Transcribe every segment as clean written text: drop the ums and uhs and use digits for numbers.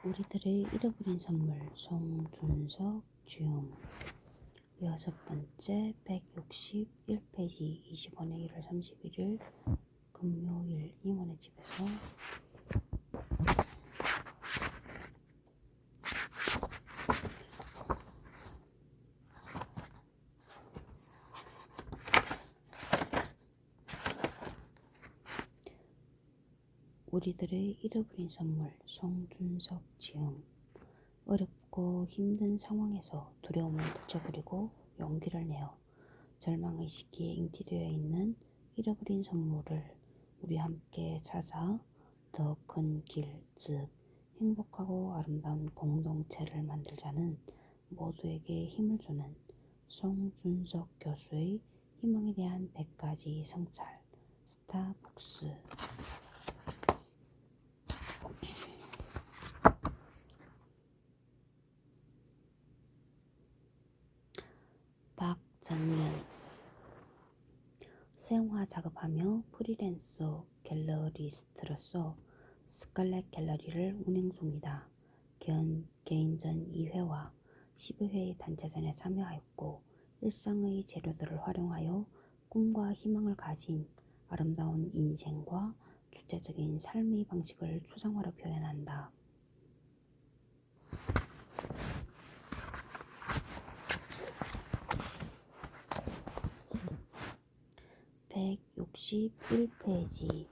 우리들의 잃어버린 선물 송준석 중 6번째 161페이지 20원의 1월 31일 금요일 이모네 집에서 우리들의 잃어버린 선물 송준석 지음 어렵고 힘든 상황에서 두려움을 덮쳐버리고 용기를 내어 절망의 시기에 잉티되어 있는 잃어버린 선물을 우리 함께 찾아 더 큰 길, 즉 행복하고 아름다운 공동체를 만들자는 모두에게 힘을 주는 송준석 교수의 희망에 대한 100가지 성찰 스타벅스. 박정년 생화 작업하며 프리랜서 갤러리스트로서 스칼렛 갤러리를 운영 중이다. 개인전 2회와 12회의 단체전에 참여하였고 일상의 재료들을 활용하여 꿈과 희망을 가진 아름다운 인생과 주체적인 삶의 방식을 추상화로 표현한다. 161페이지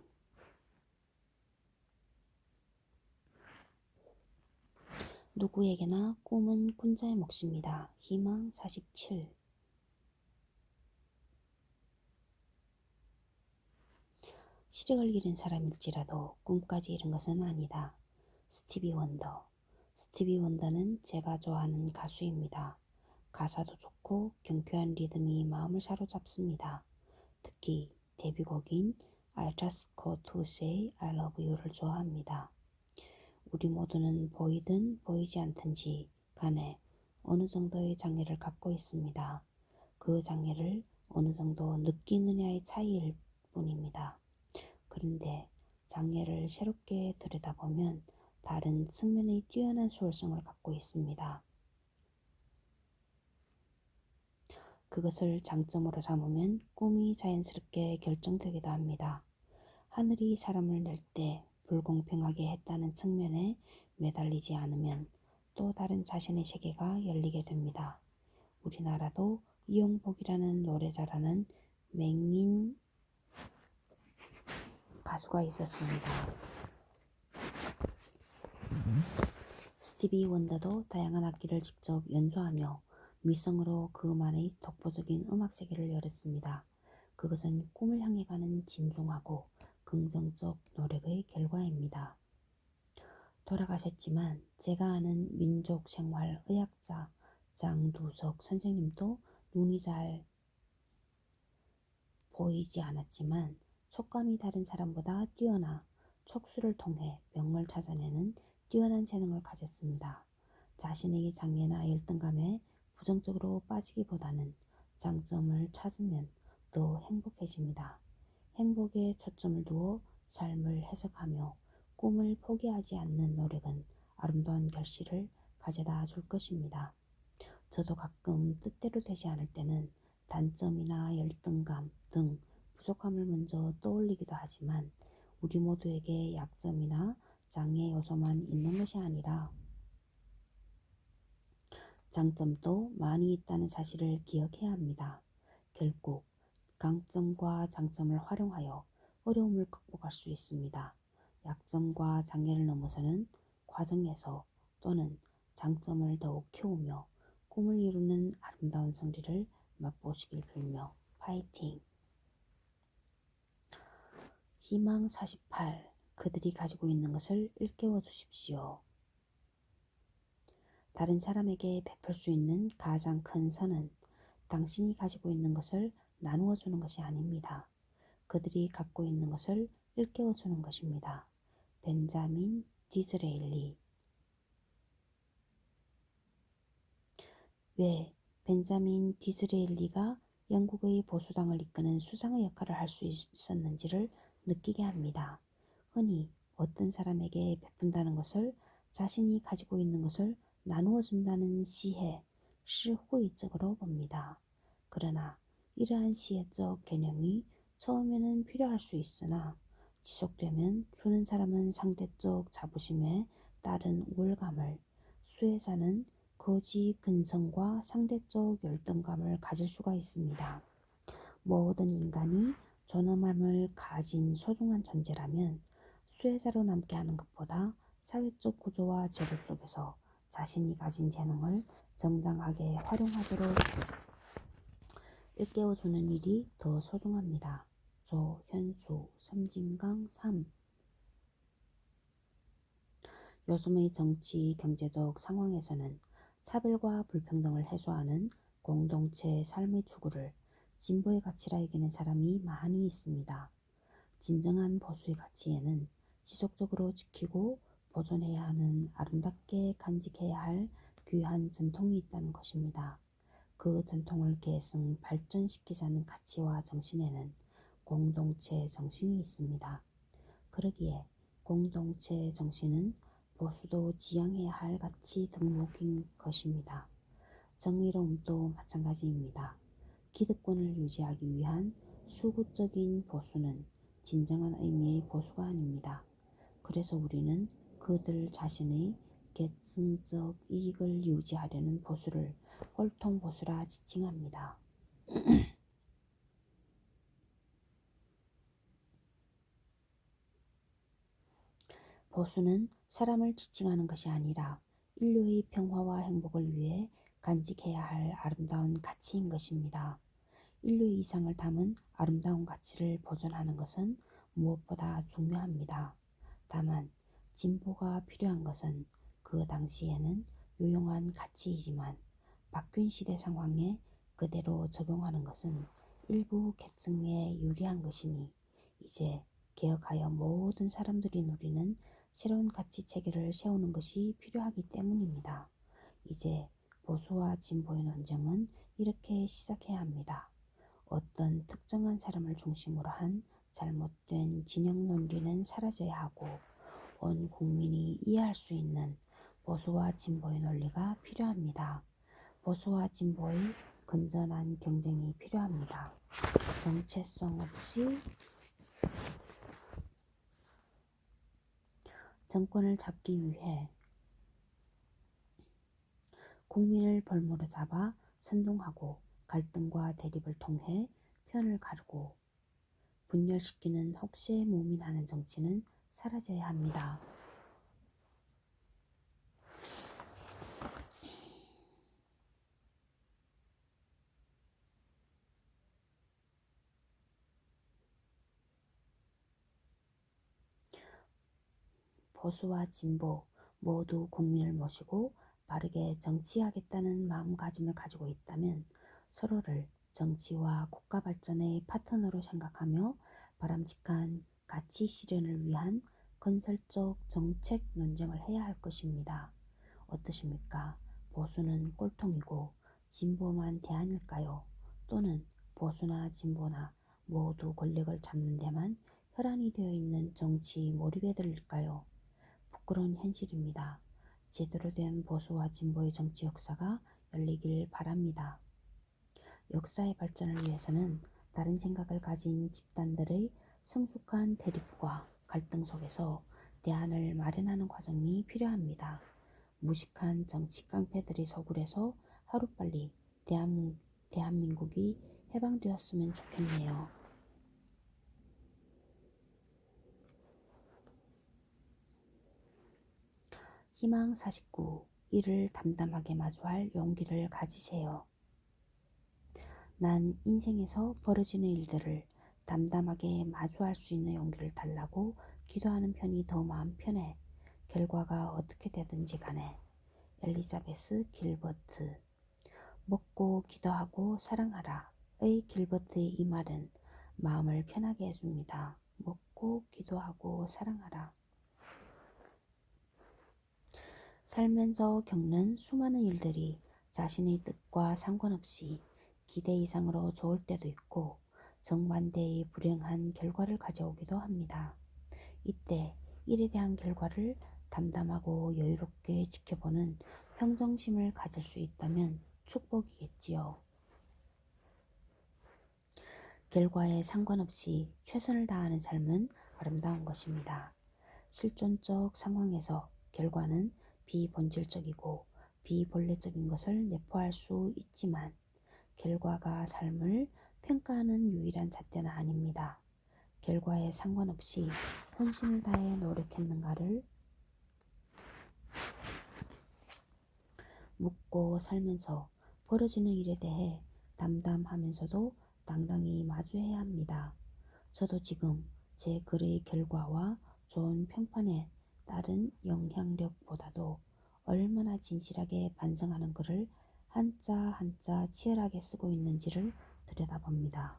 누구에게나 꿈은 꾼자의 몫입니다. 희망 47 시력을 잃은 사람일지라도 꿈까지 잃은 것은 아니다. 스티비 원더. 스티비 원더는 제가 좋아하는 가수입니다. 가사도 좋고 경쾌한 리듬이 마음을 사로잡습니다. 특히 데뷔곡인 I just got to say I love you를 좋아합니다. 우리 모두는 보이든 보이지 않든지 간에 어느 정도의 장애를 갖고 있습니다. 그 장애를 어느 정도 느끼느냐의 차이일 뿐입니다. 그런데 장애를 새롭게 들여다보면 다른 측면의 뛰어난 수월성을 갖고 있습니다. 그것을 장점으로 삼으면 꿈이 자연스럽게 결정되기도 합니다. 하늘이 사람을 낼 때 불공평하게 했다는 측면에 매달리지 않으면 또 다른 자신의 세계가 열리게 됩니다. 우리나라도 이용복이라는 노래 잘하는 맹인 가수가 있었습니다. 스티비 원더도 다양한 악기를 직접 연주하며 미성으로 그만의 독보적인 음악 세계를 열었습니다. 그것은 꿈을 향해 가는 진중하고 긍정적 노력의 결과입니다. 돌아가셨지만 제가 아는 민족생활의학자 장두석 선생님도 눈이 잘 보이지 않았지만 촉감이 다른 사람보다 뛰어나 촉수를 통해 병을 찾아내는 뛰어난 재능을 가졌습니다. 자신의 장애나 열등감에 부정적으로 빠지기보다는 장점을 찾으면 더 행복해집니다. 행복에 초점을 두어 삶을 해석하며 꿈을 포기하지 않는 노력은 아름다운 결실을 가져다 줄 것입니다. 저도 가끔 뜻대로 되지 않을 때는 단점이나 열등감 등 부족함을 먼저 떠올리기도 하지만 우리 모두에게 약점이나 장애 요소만 있는 것이 아니라 장점도 많이 있다는 사실을 기억해야 합니다. 결국 강점과 장점을 활용하여 어려움을 극복할 수 있습니다. 약점과 장애를 넘어서는 과정에서 또는 장점을 더욱 키우며 꿈을 이루는 아름다운 성리를 맛보시길 빌며 파이팅! 희망 48. 그들이 가지고 있는 것을 일깨워 주십시오. 다른 사람에게 베풀 수 있는 가장 큰 선은 당신이 가지고 있는 것을 나누어 주는 것이 아닙니다. 그들이 갖고 있는 것을 일깨워 주는 것입니다. 벤자민 디즈레일리. 왜 벤자민 디즈레일리가 영국의 보수당을 이끄는 수상의 역할을 할 수 있었는지를 느끼게 합니다. 흔히 어떤 사람에게 베푼다는 것을 자신이 가지고 있는 것을 나누어 준다는 시혜, 시후이적으로 봅니다. 그러나 이러한 시혜적 개념이 처음에는 필요할 수 있으나 지속되면 주는 사람은 상대적 자부심에 따른 우월감을, 수혜자는 거지 근성과 상대적 열등감을 가질 수가 있습니다. 모든 인간이 존엄함을 가진 소중한 존재라면 수혜자로 남게 하는 것보다 사회적 구조와 제도 속에서 자신이 가진 재능을 정당하게 활용하도록 일깨워주는 일이 더 소중합니다. 조현수, 섬진강 3. 요즘의 정치, 경제적 상황에서는 차별과 불평등을 해소하는 공동체 삶의 추구를 진보의 가치라 여기는 사람이 많이 있습니다. 진정한 보수의 가치에는 지속적으로 지키고 보존해야 하는 아름답게 간직해야 할 귀한 전통이 있다는 것입니다. 그 전통을 계승 발전시키자는 가치와 정신에는 공동체 정신이 있습니다. 그러기에 공동체 정신은 보수도 지향해야 할 가치 덕목인 것입니다. 정의로움도 마찬가지입니다. 기득권을 유지하기 위한 수구적인 보수는 진정한 의미의 보수가 아닙니다. 그래서 우리는 그들 자신의 계층적 이익을 유지하려는 보수를 꼴통보수라 지칭합니다. 보수는 사람을 지칭하는 것이 아니라 인류의 평화와 행복을 위해 간직해야 할 아름다운 가치인 것입니다. 인류의 이상을 담은 아름다운 가치를 보존하는 것은 무엇보다 중요합니다. 다만 진보가 필요한 것은 그 당시에는 유용한 가치이지만 바뀐 시대 상황에 그대로 적용하는 것은 일부 계층에 유리한 것이니 이제 개혁하여 모든 사람들이 누리는 새로운 가치 체계를 세우는 것이 필요하기 때문입니다. 이제 보수와 진보의 논쟁은 이렇게 시작해야 합니다. 어떤 특정한 사람을 중심으로 한 잘못된 진영 논리는 사라져야 하고 온 국민이 이해할 수 있는 보수와 진보의 논리가 필요합니다. 보수와 진보의 건전한 경쟁이 필요합니다. 정체성 없이 정권을 잡기 위해 국민을 볼모로 잡아 선동하고 갈등과 대립을 통해 편을 가르고 분열시키는 혹세무민하는 정치는 사라져야 합니다. 보수와 진보 모두 국민을 모시고 바르게 정치하겠다는 마음가짐을 가지고 있다면 서로를 정치와 국가 발전의 파트너로 생각하며 바람직한 가치 실현을 위한 건설적 정책 논쟁을 해야 할 것입니다. 어떠십니까? 보수는 꼴통이고 진보만 대안일까요? 또는 보수나 진보나 모두 권력을 잡는 데만 혈안이 되어 있는 정치 몰입에 들릴까요? 부끄러운 현실입니다. 제대로 된 보수와 진보의 정치 역사가 열리길 바랍니다. 역사의 발전을 위해서는 다른 생각을 가진 집단들의 성숙한 대립과 갈등 속에서 대안을 마련하는 과정이 필요합니다. 무식한 정치 깡패들의 소굴에서 하루빨리 대한민국이 해방되었으면 좋겠네요. 희망 49. 이를 담담하게 마주할 용기를 가지세요. 난 인생에서 벌어지는 일들을 담담하게 마주할 수 있는 용기를 달라고 기도하는 편이 더 마음 편해. 결과가 어떻게 되든지 간에. 엘리자베스 길버트. 먹고 기도하고 사랑하라. 의 길버트의 이 말은 마음을 편하게 해줍니다. 먹고 기도하고 사랑하라. 살면서 겪는 수많은 일들이 자신의 뜻과 상관없이 기대 이상으로 좋을 때도 있고 정반대의 불행한 결과를 가져오기도 합니다. 이때 일에 대한 결과를 담담하고 여유롭게 지켜보는 평정심을 가질 수 있다면 축복이겠지요. 결과에 상관없이 최선을 다하는 삶은 아름다운 것입니다. 실존적 상황에서 결과는 비본질적이고 비본래적인 것을 내포할 수 있지만 결과가 삶을 평가하는 유일한 잣대는 아닙니다. 결과에 상관없이 혼신을 다해 노력했는가를 묻고 살면서 벌어지는 일에 대해 담담하면서도 당당히 마주해야 합니다. 저도 지금 제 글의 결과와 좋은 평판에 따른 영향력보다도 얼마나 진실하게 반성하는 글을 한자 한자 치열하게 쓰고 있는지를 들여다봅니다.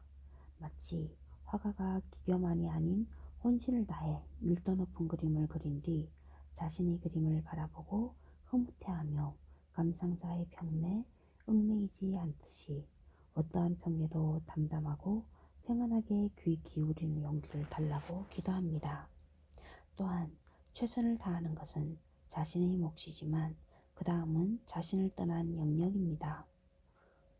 마치 화가가 기교만이 아닌 혼신을 다해 밀도 높은 그림을 그린 뒤 자신의 그림을 바라보고 흐뭇해하며 감상자의 평에 얽매이지 않듯이 어떠한 평에도 담담하고 평안하게 귀 기울이는 용기를 달라고 기도합니다. 또한 최선을 다하는 것은 자신의 몫이지만 그 다음은 자신을 떠난 영역입니다.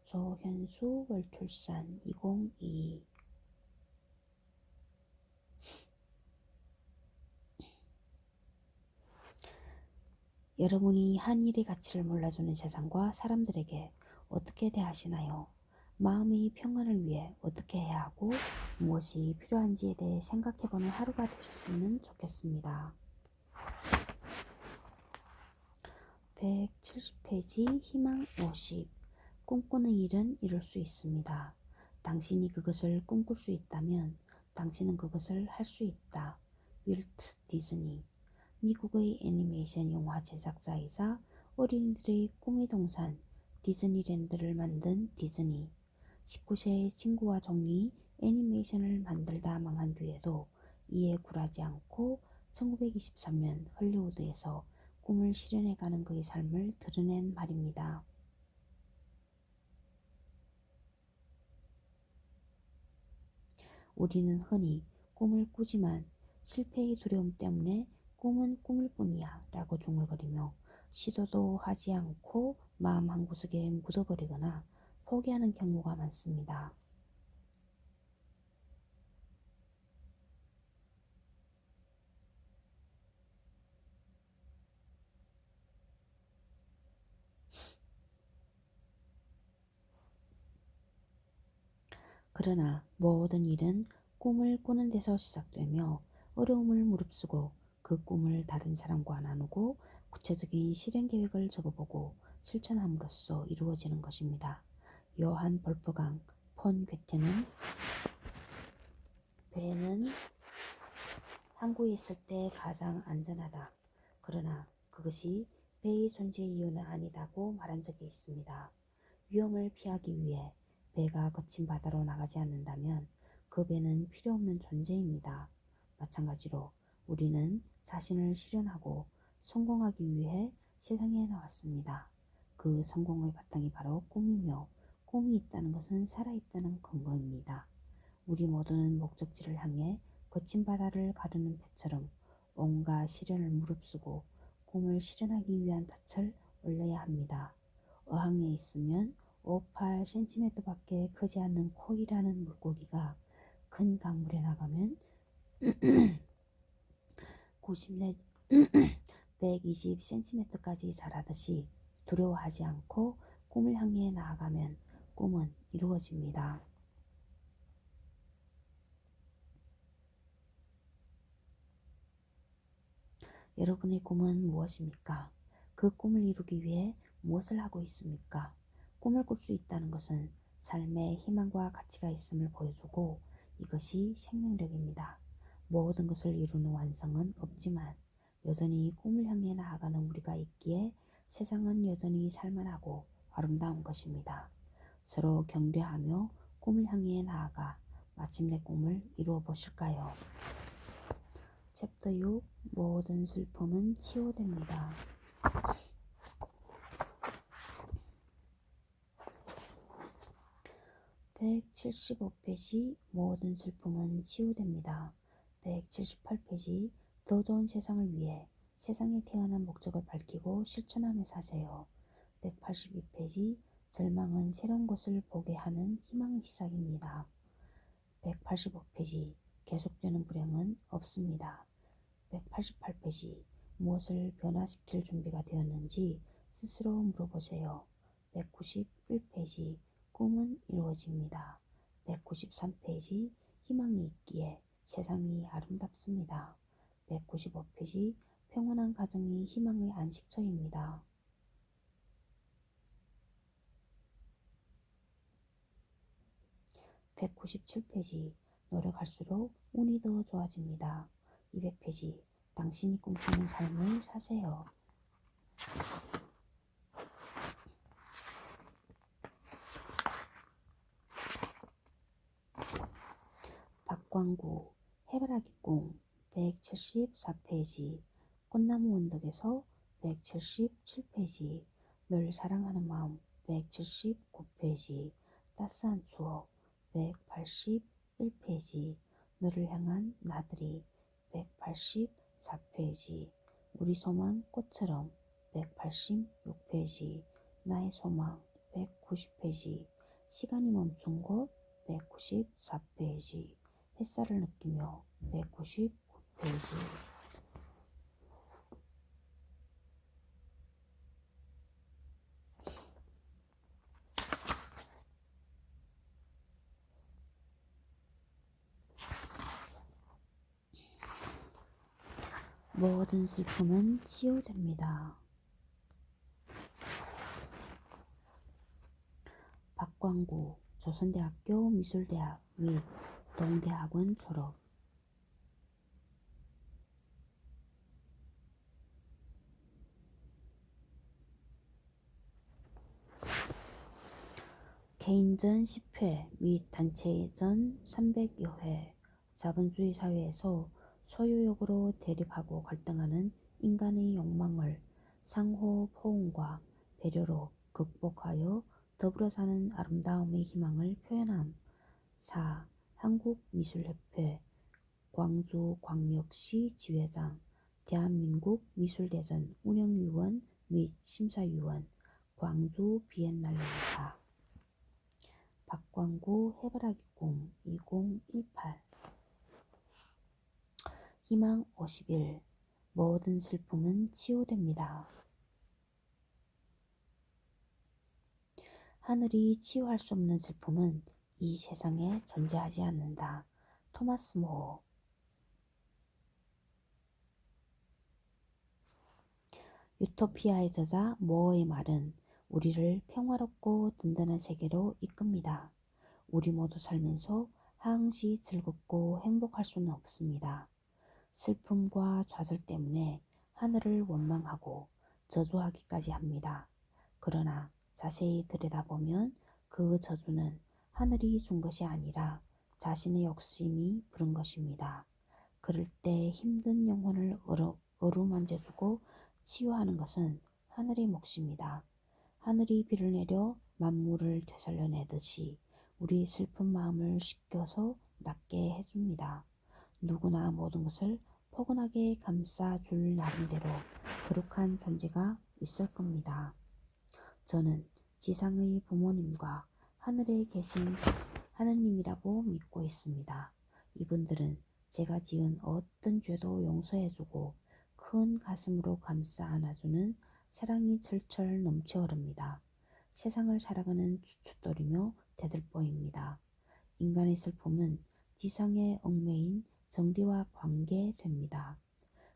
조현수 월출산 2022. 여러분이 한 일의 가치를 몰라주는 세상과 사람들에게 어떻게 대하시나요? 마음의 평안을 위해 어떻게 해야 하고 무엇이 필요한지에 대해 생각해보는 하루가 되셨으면 좋겠습니다. 170페이지 희망 50. 꿈꾸는 일은 이룰 수 있습니다. 당신이 그것을 꿈꿀 수 있다면 당신은 그것을 할 수 있다. 윌트 디즈니. 미국의 애니메이션 영화 제작자이자 어린이들의 꿈의 동산 디즈니랜드를 만든 디즈니. 19세의 친구와 종이 애니메이션을 만들다 망한 뒤에도 이에 굴하지 않고 1923년 헐리우드에서 꿈을 실현해가는 그의 삶을 드러낸 말입니다. 우리는 흔히 꿈을 꾸지만 실패의 두려움 때문에 꿈은 꿈일 뿐이야 라고 중얼거리며 시도도 하지 않고 마음 한구석에 묻어버리거나 포기하는 경우가 많습니다. 그러나 모든 일은 꿈을 꾸는 데서 시작되며 어려움을 무릅쓰고 그 꿈을 다른 사람과 나누고 구체적인 실행 계획을 적어보고 실천함으로써 이루어지는 것입니다. 요한 볼프강 폰 괴테는 배는 항구에 있을 때 가장 안전하다. 그러나 그것이 배의 존재 이유는 아니다고 말한 적이 있습니다. 위험을 피하기 위해 배가 거친 바다로 나가지 않는다면 그 배는 필요 없는 존재입니다. 마찬가지로 우리는 자신을 실현하고 성공하기 위해 세상에 나왔습니다. 그 성공의 바탕이 바로 꿈이며 꿈이 있다는 것은 살아있다는 근거입니다. 우리 모두는 목적지를 향해 거친 바다를 가르는 배처럼 온갖 시련을 무릅쓰고 꿈을 실현하기 위한 닻을 올려야 합니다. 어항에 있으면 58cm 밖에 크지 않는 코이라는 물고기가 큰 강물에 나가면 90 내지 120cm까지 자라듯이 두려워하지 않고 꿈을 향해 나아가면 꿈은 이루어집니다. 여러분의 꿈은 무엇입니까? 그 꿈을 이루기 위해 무엇을 하고 있습니까? 꿈을 꿀 수 있다는 것은 삶에 희망과 가치가 있음을 보여주고 이것이 생명력입니다. 모든 것을 이루는 완성은 없지만 여전히 꿈을 향해 나아가는 우리가 있기에 세상은 여전히 살만하고 아름다운 것입니다. 서로 격려하며 꿈을 향해 나아가 마침내 꿈을 이루어 보실까요? 챕터 6. 모든 슬픔은 치유됩니다. 175페이지 모든 슬픔은 치유됩니다. 178페이지 더 좋은 세상을 위해 세상에 태어난 목적을 밝히고 실천하며 사세요. 182페이지 절망은 새로운 것을 보게 하는 희망의 시작입니다. 185페이지 계속되는 불행은 없습니다. 188페이지 무엇을 변화시킬 준비가 되었는지 스스로 물어보세요. 191페이지 꿈은 이루어집니다. 193페이지 희망이 있기에 세상이 아름답습니다. 195페이지 평온한 가정이 희망의 안식처입니다. 197페이지 노력할수록 운이 더 좋아집니다. 200페이지 당신이 꿈꾸는 삶을 사세요. 박광구 해바라기 꿈 174페이지 꽃나무 언덕에서 177페이지 널 사랑하는 마음 179페이지 따스한 추억 181페이지 너를 향한 나들이 184페이지 우리 소망 꽃처럼 186페이지 나의 소망 190페이지 시간이 멈춘 곳 194페이지 햇살을 느끼며 199페이지 모든 슬픔은 치유됩니다. 박광구 조선대학교 미술대학 및 동대학원 졸업 개인전 10회 및 단체전 300여 회 자본주의 사회에서 소유욕으로 대립하고 갈등하는 인간의 욕망을 상호 포옹과 배려로 극복하여 더불어 사는 아름다움의 희망을 표현함. 4. 한국미술협회 광주광역시 지회장 대한민국 미술대전 운영위원 및 심사위원 광주 비엔날레사 박광구 해바라기 꿈 2018 희망 50일 모든 슬픔은 치유됩니다. 하늘이 치유할 수 없는 슬픔은 이 세상에 존재하지 않는다. 토마스 모 유토피아의 저자 모어의 말은 우리를 평화롭고 든든한 세계로 이끕니다. 우리 모두 살면서 항시 즐겁고 행복할 수는 없습니다. 슬픔과 좌절 때문에 하늘을 원망하고 저주하기까지 합니다. 그러나 자세히 들여다보면 그 저주는 하늘이 준 것이 아니라 자신의 욕심이 부른 것입니다. 그럴 때 힘든 영혼을 어루만져주고 치유하는 것은 하늘의 몫입니다. 하늘이 비를 내려 만물을 되살려내듯이 우리 슬픈 마음을 씻겨서 낫게 해줍니다. 누구나 모든 것을 포근하게 감싸줄 나름대로 거룩한 존재가 있을 겁니다. 저는 지상의 부모님과 하늘에 계신 하느님이라고 믿고 있습니다. 이분들은 제가 지은 어떤 죄도 용서해주고 큰 가슴으로 감싸 안아주는 사랑이 철철 넘쳐 흐릅니다. 세상을 살아가는 추춧돌이며 대들보입니다. 인간의 슬픔은 지상의 얽매인 정리와 관계됩니다.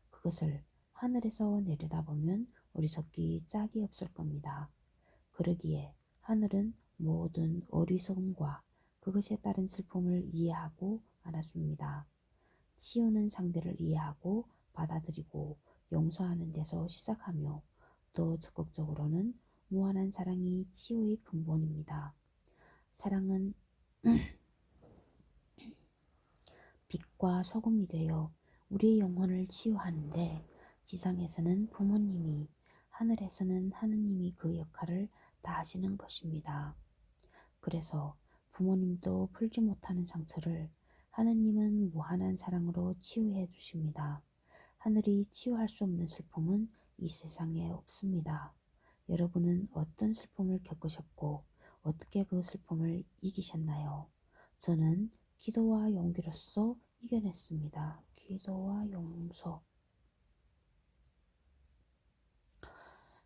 그것을 하늘에서 내려다보면 어리석기 짝이 없을 겁니다. 그러기에 하늘은 모든 어리석음과 그것에 따른 슬픔을 이해하고 알아줍니다. 치유는 상대를 이해하고 받아들이고 용서하는 데서 시작하며 더 적극적으로는 무한한 사랑이 치유의 근본입니다. 사랑은 빛과 소금이 되어 우리의 영혼을 치유하는데 지상에서는 부모님이 하늘에서는 하느님이 그 역할을 다 하시는 것입니다. 그래서 부모님도 풀지 못하는 상처를 하느님은 무한한 사랑으로 치유해 주십니다. 하늘이 치유할 수 없는 슬픔은 이 세상에 없습니다. 여러분은 어떤 슬픔을 겪으셨고 어떻게 그 슬픔을 이기셨나요? 저는 기도와 용기로서 이겨냈습니다. 기도와 용서.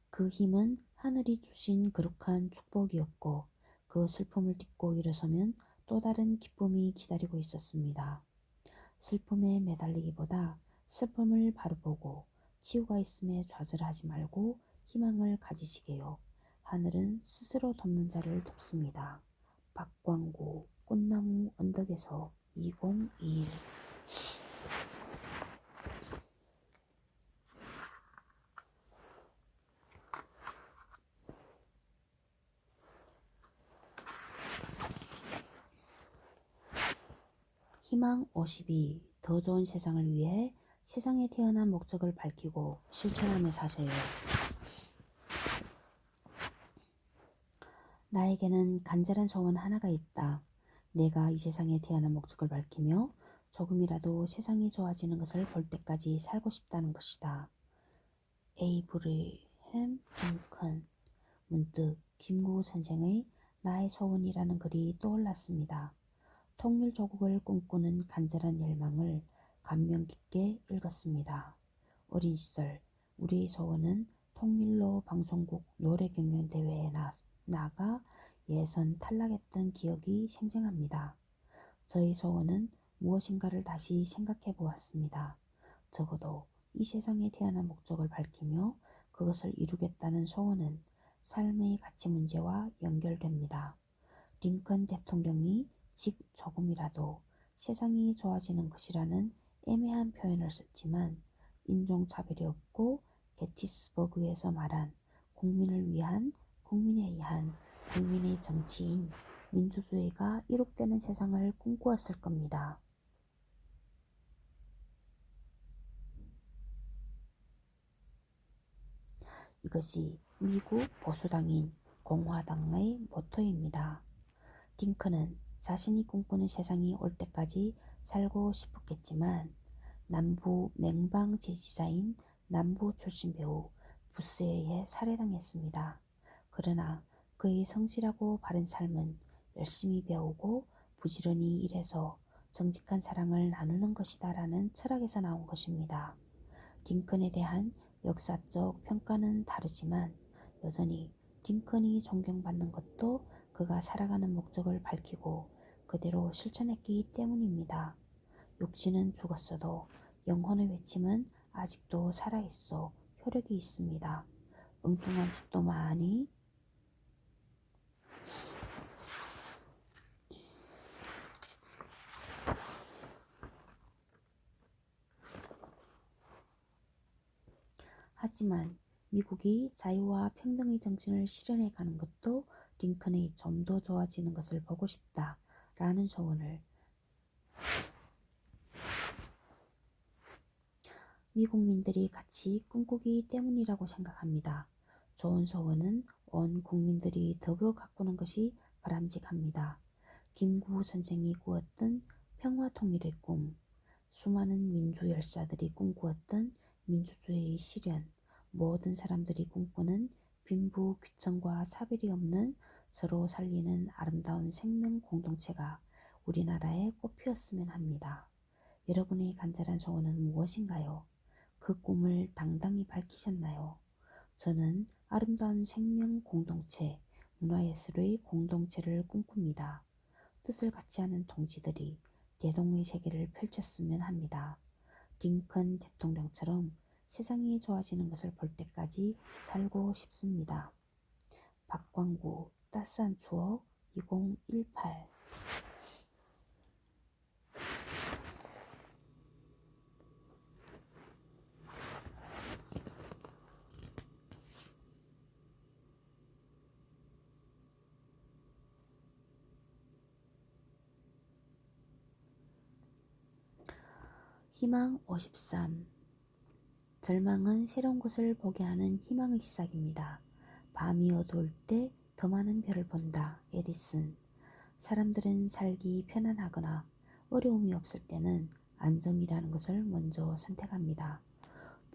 그 힘은 하늘이 주신 거룩한 축복이었고 그 슬픔을 딛고 일어서면 또 다른 기쁨이 기다리고 있었습니다. 슬픔에 매달리기보다 슬픔을 바로 보고 치유가 있음에 좌절하지 말고 희망을 가지시게요. 하늘은 스스로 돕는 자를 돕습니다. 박광구 꽃나무 언덕에서 2021. 희망 52. 더 좋은 세상을 위해 세상에 태어난 목적을 밝히고 실천하며 사세요. 나에게는 간절한 소원 하나가 있다. 내가 이 세상에 태어난 목적을 밝히며 조금이라도 세상이 좋아지는 것을 볼 때까지 살고 싶다는 것이다. 에이브리햄 링컨. 문득 김구 선생의 나의 소원이라는 글이 떠올랐습니다. 통일조국을 꿈꾸는 간절한 열망을 감명 깊게 읽었습니다. 어린 시절 우리의 소원은 통일로 방송국 노래경연대회에 나가 예선 탈락했던 기억이 생생합니다. 저의 소원은 무엇인가를 다시 생각해 보았습니다. 적어도 이 세상에 태어난 목적을 밝히며 그것을 이루겠다는 소원은 삶의 가치 문제와 연결됩니다. 링컨 대통령이 즉 조금이라도 세상이 좋아지는 것이라는 애매한 표현을 썼지만 인종차별이 없고 게티스버그에서 말한 국민을 위한, 국민에 의한, 국민의 정치인, 민주주의가 이룩되는 세상을 꿈꾸었을 겁니다. 이것이 미국 보수당인 공화당의 모토입니다. 링컨은 자신이 꿈꾸는 세상이 올 때까지 살고 싶었겠지만 남부 맹방 지지자인 남부 출신 배우 부스에 의해 살해당했습니다. 그러나 그의 성실하고 바른 삶은 열심히 배우고 부지런히 일해서 정직한 사랑을 나누는 것이다 라는 철학에서 나온 것입니다. 링컨에 대한 역사적 평가는 다르지만 여전히 링컨이 존경받는 것도 그가 살아가는 목적을 밝히고 그대로 실천했기 때문입니다. 육신은 죽었어도 영혼의 외침은 아직도 살아있어 효력이 있습니다. 엉뚱한 짓도 많이 하지만 미국이 자유와 평등의 정신을 실현해 가는 것도 링컨이 좀 더 좋아지는 것을 보고 싶다 라는 소원을 미국민들이 같이 꿈꾸기 때문이라고 생각합니다. 좋은 소원은 온 국민들이 더불어 가꾸는 것이 바람직합니다. 김구 선생이 꾸었던 평화 통일의 꿈, 수많은 민주 열사들이 꿈꾸었던 민주주의의 실현, 모든 사람들이 꿈꾸는 빈부 귀천과 차별이 없는 서로 살리는 아름다운 생명 공동체가 우리나라에 꽃피었으면 합니다. 여러분의 간절한 소원은 무엇인가요? 그 꿈을 당당히 밝히셨나요? 저는 아름다운 생명 공동체, 문화예술의 공동체를 꿈꿉니다. 뜻을 같이 하는 동지들이 대동의 세계를 펼쳤으면 합니다. 링컨 대통령처럼 세상이 좋아지는 것을 볼 때까지 살고 싶습니다. 박광구 따스한 추억 2018. 희망 53. 절망은 새로운 것을 보게 하는 희망의 시작입니다. 밤이 어두울 때 더 많은 별을 본다. 에디슨. 사람들은 살기 편안하거나 어려움이 없을 때는 안정이라는 것을 먼저 선택합니다.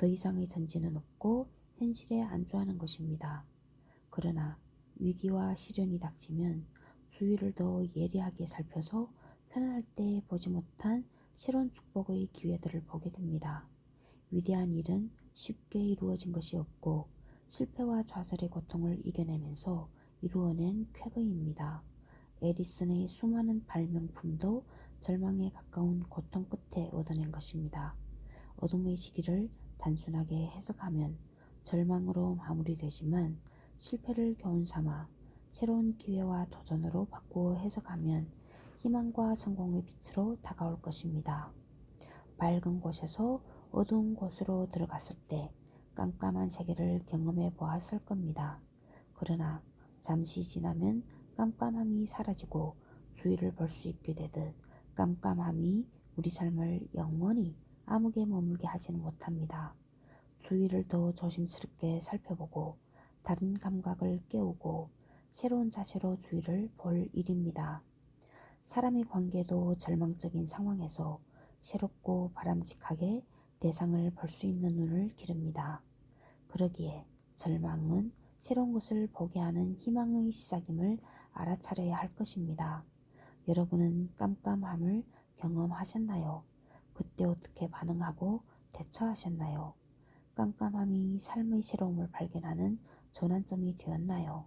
더 이상의 전진은 없고 현실에 안주하는 것입니다. 그러나 위기와 시련이 닥치면 주위를 더 예리하게 살펴서 편안할 때 보지 못한 새로운 축복의 기회들을 보게 됩니다. 위대한 일은 쉽게 이루어진 것이 없고 실패와 좌절의 고통을 이겨내면서 이루어낸 쾌거입니다. 에디슨의 수많은 발명품도 절망에 가까운 고통 끝에 얻어낸 것입니다. 어둠의 시기를 단순하게 해석하면 절망으로 마무리되지만 실패를 교훈 삼아 새로운 기회와 도전으로 바꾸어 해석하면 희망과 성공의 빛으로 다가올 것입니다. 밝은 곳에서 어두운 곳으로 들어갔을 때 깜깜한 세계를 경험해 보았을 겁니다. 그러나 잠시 지나면 깜깜함이 사라지고 주위를 볼 수 있게 되듯 깜깜함이 우리 삶을 영원히 암흑에 머물게 하지는 못합니다. 주위를 더 조심스럽게 살펴보고 다른 감각을 깨우고 새로운 자세로 주위를 볼 일입니다. 사람의 관계도 절망적인 상황에서 새롭고 바람직하게 대상을 볼 수 있는 눈을 기릅니다. 그러기에 절망은 새로운 것을 보게 하는 희망의 시작임을 알아차려야 할 것입니다. 여러분은 깜깜함을 경험하셨나요? 그때 어떻게 반응하고 대처하셨나요? 깜깜함이 삶의 새로움을 발견하는 전환점이 되었나요?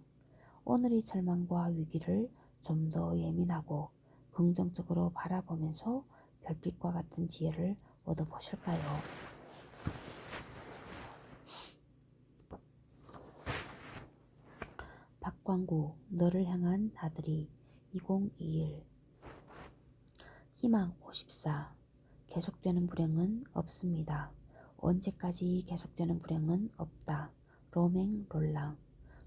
오늘의 절망과 위기를 좀 더 예민하고 긍정적으로 바라보면서 별빛과 같은 지혜를 얻어보실까요? 박광구, 너를 향한 나들이 2021. 희망 54. 계속되는 불행은 없습니다. 언제까지 계속되는 불행은 없다. 로맹 롤랑.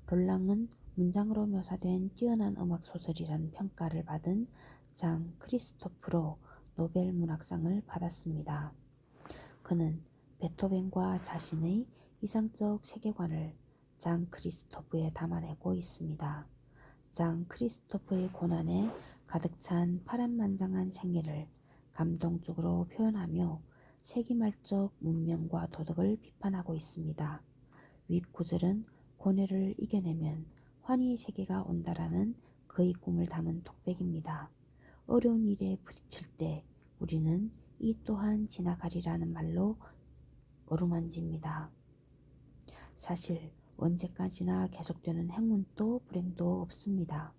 롤랑은 문장으로 묘사된 뛰어난 음악 소설이라는 평가를 받은 장 크리스토프로 노벨 문학상을 받았습니다. 그는 베토벤과 자신의 이상적 세계관을 장 크리스토프에 담아내고 있습니다. 장 크리스토프의 고난에 가득 찬 파란만장한 생애를 감동적으로 표현하며 세기말적 문명과 도덕을 비판하고 있습니다. 윗 구절은 고뇌를 이겨내면 환희의 세계가 온다라는 그의 꿈을 담은 독백입니다. 어려운 일에 부딪힐 때 우리는 이 또한 지나가리라는 말로 어루만집니다. 사실 언제까지나 계속되는 행운도 불행도 없습니다.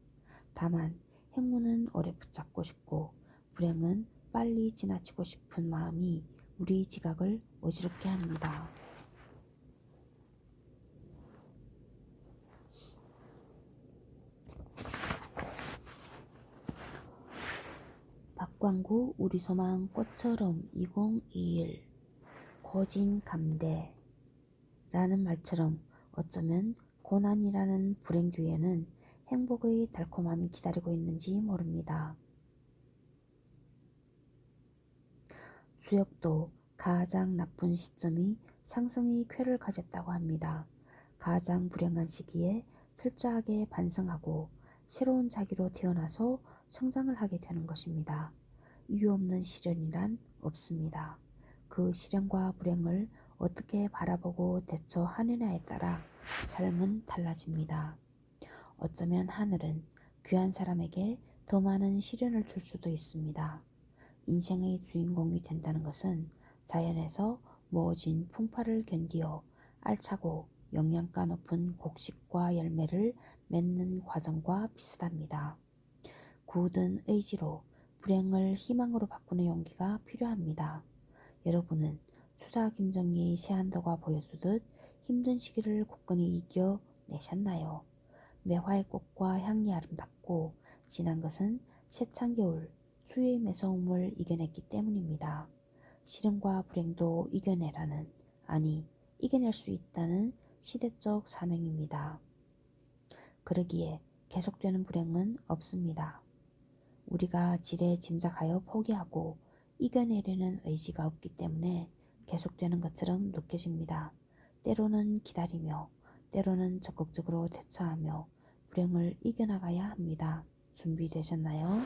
다만 행운은 오래 붙잡고 싶고 불행은 빨리 지나치고 싶은 마음이 우리 지각을 어지럽게 합니다. 박광구 우리 소망 꽃처럼 2021. 고진감대 라는 말처럼 어쩌면 고난이라는 불행 뒤에는 행복의 달콤함이 기다리고 있는지 모릅니다. 주역도 가장 나쁜 시점이 상승의 쾌를 가졌다고 합니다. 가장 불행한 시기에 철저하게 반성하고 새로운 자기로 태어나서 성장을 하게 되는 것입니다. 이유 없는 시련이란 없습니다. 그 시련과 불행을 어떻게 바라보고 대처하느냐에 따라 삶은 달라집니다. 어쩌면 하늘은 귀한 사람에게 더 많은 시련을 줄 수도 있습니다. 인생의 주인공이 된다는 것은 자연에서 모아진 풍파를 견디어 알차고 영양가 높은 곡식과 열매를 맺는 과정과 비슷합니다. 굳은 의지로 불행을 희망으로 바꾸는 용기가 필요합니다. 여러분은 추사 김정희의 새한도가 보여주듯 힘든 시기를 굳건히 이겨내셨나요? 매화의 꽃과 향이 아름답고 진한 것은 세찬 겨울 추위의 매서움을 이겨냈기 때문입니다. 시련과 불행도 이겨내라는, 아니 이겨낼 수 있다는 시대적 사명입니다. 그러기에 계속되는 불행은 없습니다. 우리가 지레 짐작하여 포기하고 이겨내려는 의지가 없기 때문에 계속되는 것처럼 느껴집니다. 때로는 기다리며 때로는 적극적으로 대처하며 불행을 이겨나가야 합니다. 준비되셨나요?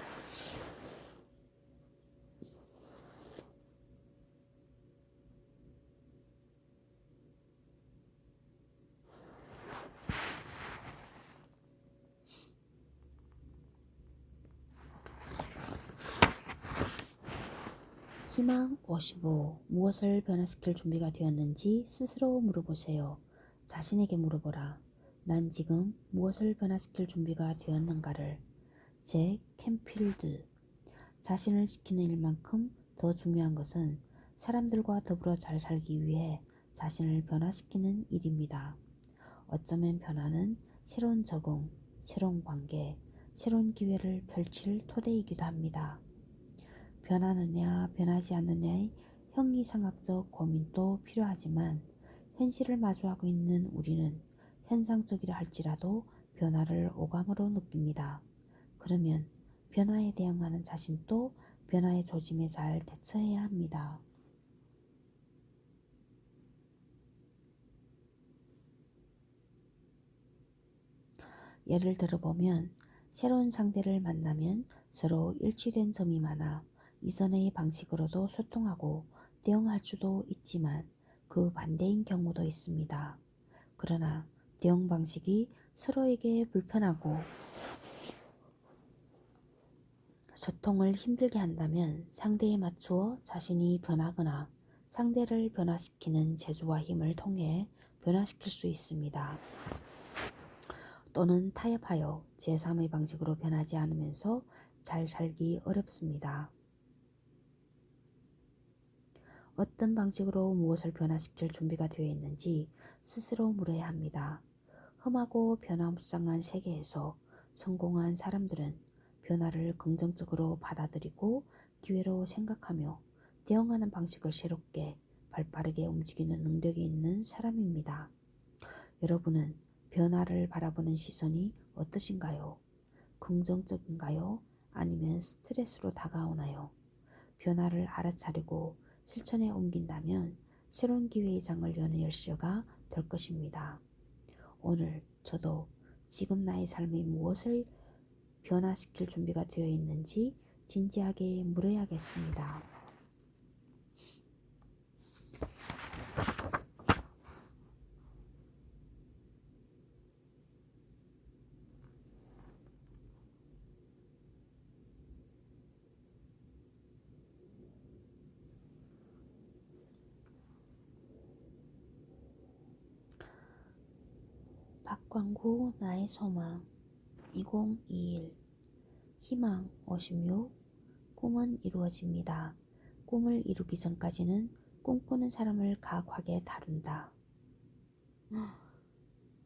희망 55. 무엇을 변화시킬 준비가 되었는지 스스로 물어보세요. 자신에게 물어보라. 난 지금 무엇을 변화시킬 준비가 되었는가를. 잭 캠필드. 자신을 지키는 일만큼 더 중요한 것은 사람들과 더불어 잘 살기 위해 자신을 변화시키는 일입니다. 어쩌면 변화는 새로운 적응, 새로운 관계, 새로운 기회를 펼칠 토대이기도 합니다. 변하느냐 변하지 않느냐의 형이상학적 고민도 필요하지만 현실을 마주하고 있는 우리는 현상적이라 할지라도 변화를 오감으로 느낍니다. 그러면 변화에 대응하는 자신도 변화의 조짐에 잘 대처해야 합니다. 예를 들어보면 새로운 상대를 만나면 서로 일치된 점이 많아 이전의 방식으로도 소통하고 대응할 수도 있지만 그 반대인 경우도 있습니다. 그러나 대응 방식이 서로에게 불편하고 소통을 힘들게 한다면 상대에 맞추어 자신이 변하거나 상대를 변화시키는 재주와 힘을 통해 변화시킬 수 있습니다. 또는 타협하여 제3의 방식으로 변하지 않으면서 잘 살기 어렵습니다. 어떤 방식으로 무엇을 변화시킬 준비가 되어 있는지 스스로 물어야 합니다. 험하고 변화무쌍한 세계에서 성공한 사람들은 변화를 긍정적으로 받아들이고 기회로 생각하며 대응하는 방식을 새롭게 발빠르게 움직이는 능력이 있는 사람입니다. 여러분은 변화를 바라보는 시선이 어떠신가요? 긍정적인가요? 아니면 스트레스로 다가오나요? 변화를 알아차리고 실천에 옮긴다면 새로운 기회의 장을 여는 열쇠가 될 것입니다. 오늘 저도 지금 나의 삶이 무엇을 변화시킬 준비가 되어 있는지 진지하게 물어야겠습니다. 박광구 나의 소망 2021 희망 56 꿈은 이루어집니다. 꿈을 이루기 전까지는 꿈꾸는 사람을 가혹하게 다룬다.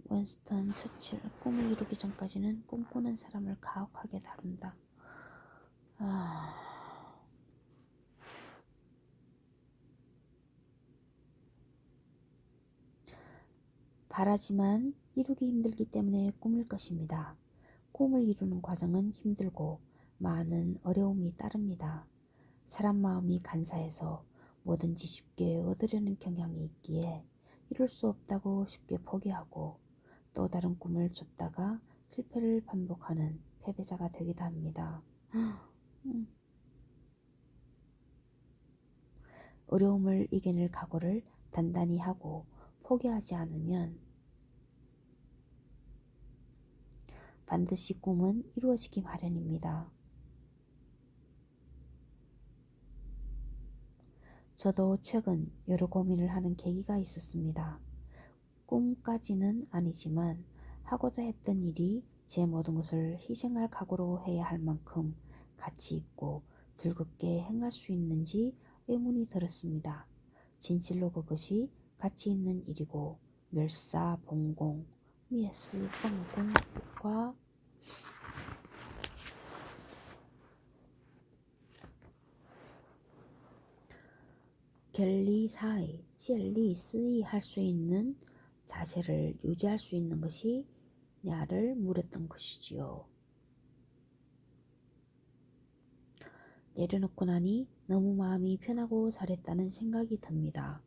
윈스턴 처칠 꿈을 이루기 전까지는 꿈꾸는 사람을 가혹하게 다룬다. 바라지만 이루기 힘들기 때문에 꿈일 것입니다. 꿈을 이루는 과정은 힘들고 많은 어려움이 따릅니다. 사람 마음이 간사해서 뭐든지 쉽게 얻으려는 경향이 있기에 이룰 수 없다고 쉽게 포기하고 또 다른 꿈을 쫓다가 실패를 반복하는 패배자가 되기도 합니다. 어려움을 이겨낼 각오를 단단히 하고 포기하지 않으면 반드시 꿈은 이루어지기 마련입니다. 저도 최근 여러 고민을 하는 계기가 있었습니다. 꿈까지는 아니지만 하고자 했던 일이 제 모든 것을 희생할 각오로 해야 할 만큼 가치 있고 즐겁게 행할 수 있는지 의문이 들었습니다. 진실로 그것이 가치 있는 일이고 멸사봉공, 미에스 펑공과 갤리 사이, 젤리 쓰이 할 수 있는 자세를 유지할 수 있는 것이 냐를 물었던 것이지요. 내려놓고 나니 너무 마음이 편하고 잘했다는 생각이 듭니다.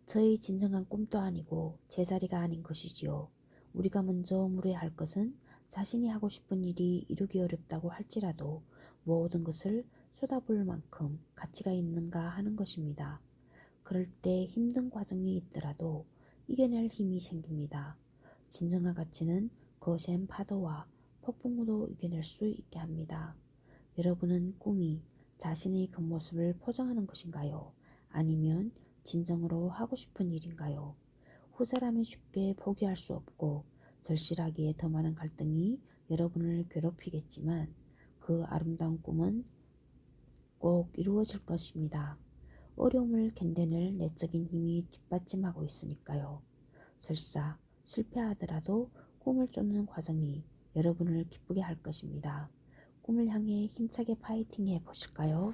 저의 진정한 꿈도 아니고 제자리가 아닌 것이지요. 우리가 먼저 물어야 할 것은 자신이 하고 싶은 일이 이루기 어렵다고 할지라도 모든 것을 쏟아부을 만큼 가치가 있는가 하는 것입니다. 그럴 때 힘든 과정이 있더라도 이겨낼 힘이 생깁니다. 진정한 가치는 거센 파도와 폭풍우도 이겨낼 수 있게 합니다. 여러분은 꿈이 자신의 겉모습을 포장하는 것인가요? 아니면 진정으로 하고 싶은 일인가요? 후자라면 쉽게 포기할 수 없고 절실하기에 더 많은 갈등이 여러분을 괴롭히겠지만 그 아름다운 꿈은 꼭 이루어질 것입니다. 어려움을 견뎌낼 내적인 힘이 뒷받침하고 있으니까요. 설사 실패하더라도 꿈을 쫓는 과정이 여러분을 기쁘게 할 것입니다. 꿈을 향해 힘차게 파이팅 해 보실까요?